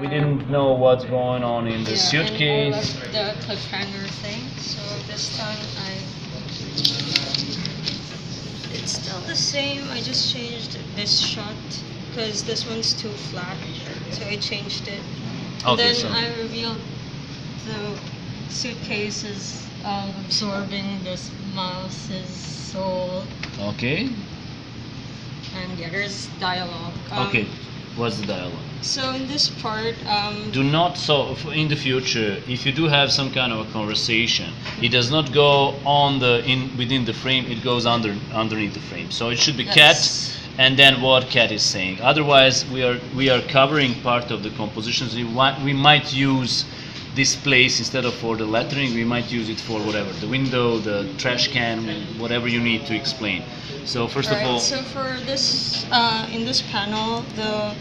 we didn't know what's going on in the suitcase. And I left the cliffhanger thing, so this time it's still the same. I just changed this shot because this one's too flat, so I changed it. And Okay, then so I revealed the suitcase is absorbing this mouse's soul. okay, And yeah, there's dialogue. okay. What's the dialogue? So in this part, Do not, so in the future, if you do have some kind of a conversation, it does not go on the within the frame, it goes underneath the frame. So it should be Yes. cat and then what cat is saying. Otherwise we are covering part of the compositions. We might use this place instead of for the lettering, we might use it for whatever, the window, the trash can, whatever you need to explain. So first of all, so for this, in this panel, the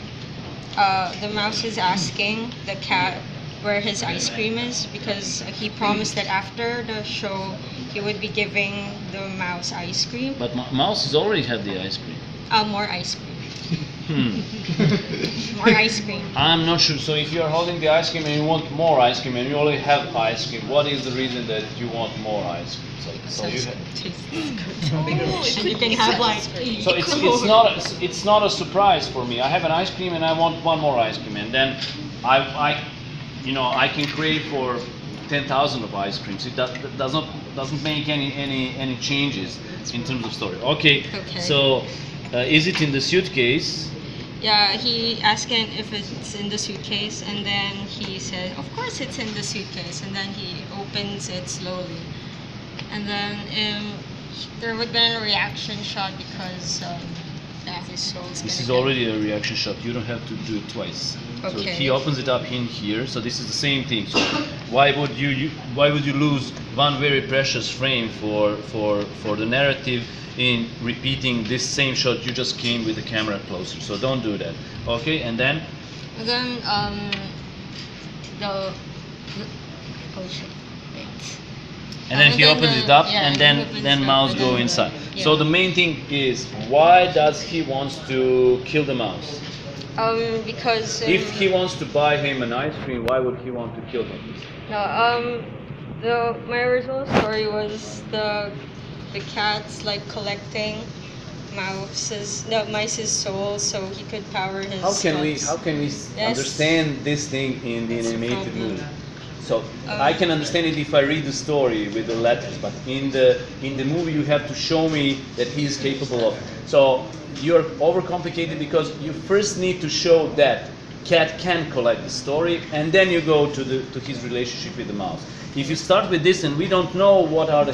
mouse is asking the cat where his ice cream is because he promised that after the show he would be giving the mouse ice cream. but mouses already have the ice cream. More ice cream. Hmm. More ice cream. I'm not sure. So if you are holding the ice cream and you want more ice cream and you already have ice cream, what is the reason that you want more ice cream? So you have, And you can have like so it's not a surprise for me. I have an ice cream and I want one more ice cream, and then I can crave for 10,000 of ice creams. It doesn't make any changes in terms of story. Okay. Okay. So is it in the suitcase? Yeah, he asking if it's in the suitcase, and then he said, "Of course it's in the suitcase." And then he opens it slowly, and then there would be a reaction shot because his soul's. This gonna is get- already a reaction shot. You don't have to do it twice. So Okay. he opens it up in here. So this is the same thing. So why would you lose one very precious frame for the narrative in repeating this same shot you just came with the camera closer? So don't do that. Okay, and then And then the oh shit. Wait. and then he then opens the- it up, yeah, and he then opens it up, mouse and go then inside. yeah. So the main thing is, why does he wants to kill the mouse? Because If he wants to buy him an ice cream, why would he want to kill him? no, my original story was the cat's like collecting mice's soul so he could power his. How can we thoughts. Yes. understand this thing in the That's the animated problem. movie? So I can understand it if I read the story with the letters, but in the movie you have to show me that he is capable of. So you're overcomplicated because you first need to show that cat can collect the story, and then you go to his relationship with the mouse. If you start with this and we don't know what are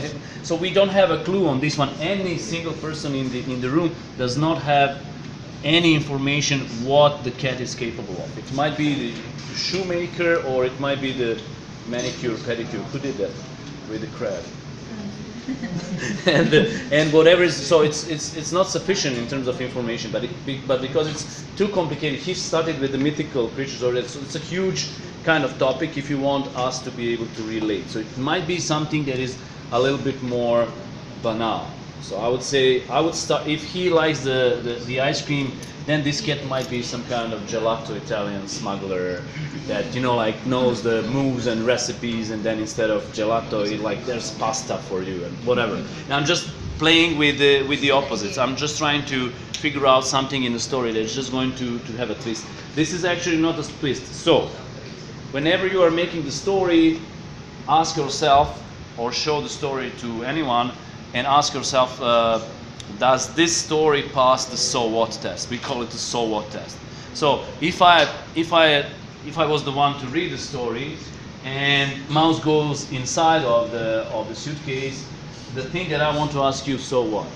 so we don't have a clue on this one. Any single person in the room does not have any information what the cat is capable of. It might be the shoemaker, or it might be the manicure, pedicure. Who did that with the crab? and whatever is, so it's not sufficient in terms of information, but because it's too complicated, he started with the mythical creatures already. So it's a huge kind of topic if you want us to be able to relate. So it might be something that is a little bit more banal. So I would say I would start, if he likes the ice cream, then this cat might be some kind of gelato Italian smuggler that like knows the moves and recipes, and then instead of gelato, there's pasta for you and whatever. And I'm just playing with the opposites. I'm just trying to figure out something in the story that's just going to have a twist. This is actually not a twist. So whenever you are making the story, ask yourself, or show the story to anyone, and ask yourself, does this story pass the so what test? We call it the so what test. So if I was the one to read the story, and mouse goes inside of the suitcase, the thing that I want to ask you, so what?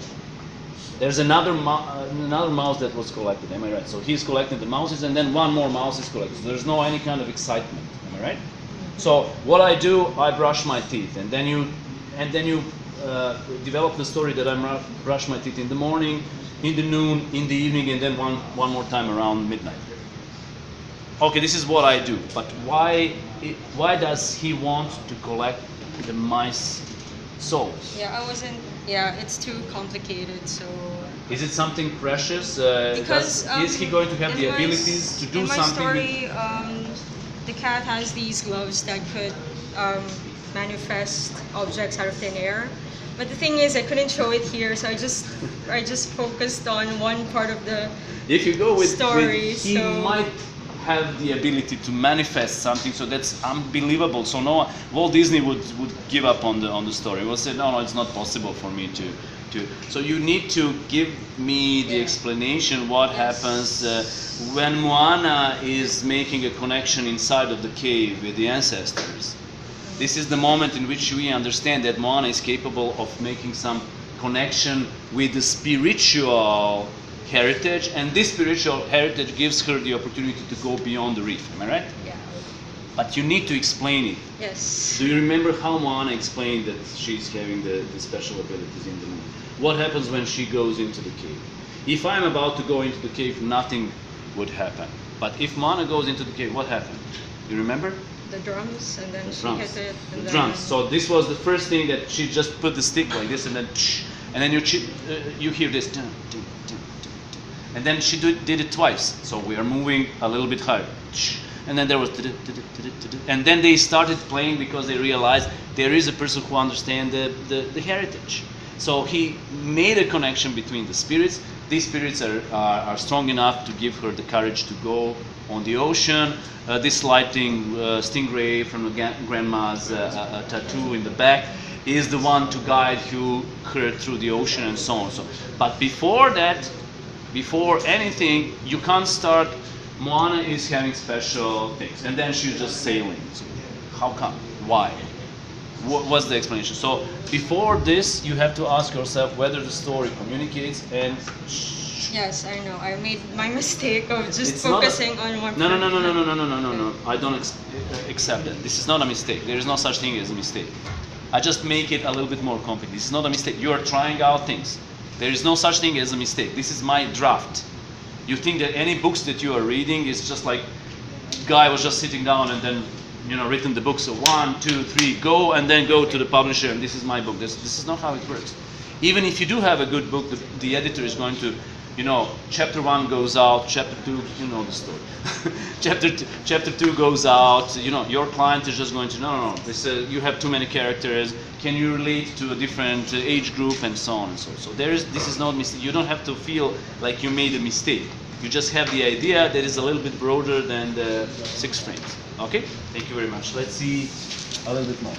There's another mouse that was collected. Am I right? So he's collecting the mouses, and then one more mouse is collected. So there's no any kind of excitement. Am I right? So what I do, I brush my teeth, and then you develop the story that I brush my teeth in the morning, in the noon, in the evening, and then one more time around midnight. Okay, this is what I do. But why does he want to collect the mice souls? Yeah, it's too complicated. So Is it something precious? because Is he going to have in the my abilities to do in my something? story, cat has these gloves that could manifest objects out of thin air. But the thing is, I couldn't show it here, so I just focused on one part of the If you go with story. he might have the ability to manifest something, so that's unbelievable. So no, Walt Disney would give up on the story. He would say, no, it's not possible for me to. So you need to give me the explanation what happens when Moana is making a connection inside of the cave with the ancestors. This is the moment in which we understand that Moana is capable of making some connection with the spiritual heritage, and this spiritual heritage gives her the opportunity to go beyond the reef. Am I right? Yeah. But you need to explain it. Yes. Do you remember how Moana explained that she's having the special abilities in the movie? What happens when she goes into the cave? If I'm about to go into the cave, nothing would happen. But if Moana goes into the cave, what happened? You remember? The drums, and then she hit it. And The drums. So this was the first thing that she just put the stick like this, and then you hear this. Dun, dun, dun, dun, dun. And then she did it twice. So we are moving a little bit higher. And then there was, and then they started playing because they realized there is a person who understands the heritage. So he made a connection between the spirits. These spirits are strong enough to give her the courage to go on the ocean. This lighting stingray from the grandma's tattoo in the back is the one to guide her through the ocean and so on. But before that, before anything, you can't start. Moana is having special things, and then she's just sailing. So how come? Why? What's the explanation? So before this, you have to ask yourself whether the story communicates and. Yes, I know. I made my mistake of just It's focusing on one. No. I don't accept that. This is not a mistake. There is no such thing as a mistake. I just make it a little bit more complicated. This is not a mistake. You are trying out things. There is no such thing as a mistake. This is my draft. You think that any books that you are reading is just like guy was just sitting down and then written the book. So 1, 2, 3, go, and then go to the publisher and this is my book. This is not how it works. Even if you do have a good book, the editor is going to, chapter 1 goes out, chapter 2, you know the story. chapter 2 goes out. Your client is just going to no. This you have too many characters. Can you relate to a different age group and so on and so on. So this is not mistake. You don't have to feel like you made a mistake. You just have the idea that is a little bit broader than the 6 frames. Okay? Thank you very much. Let's see a little bit more.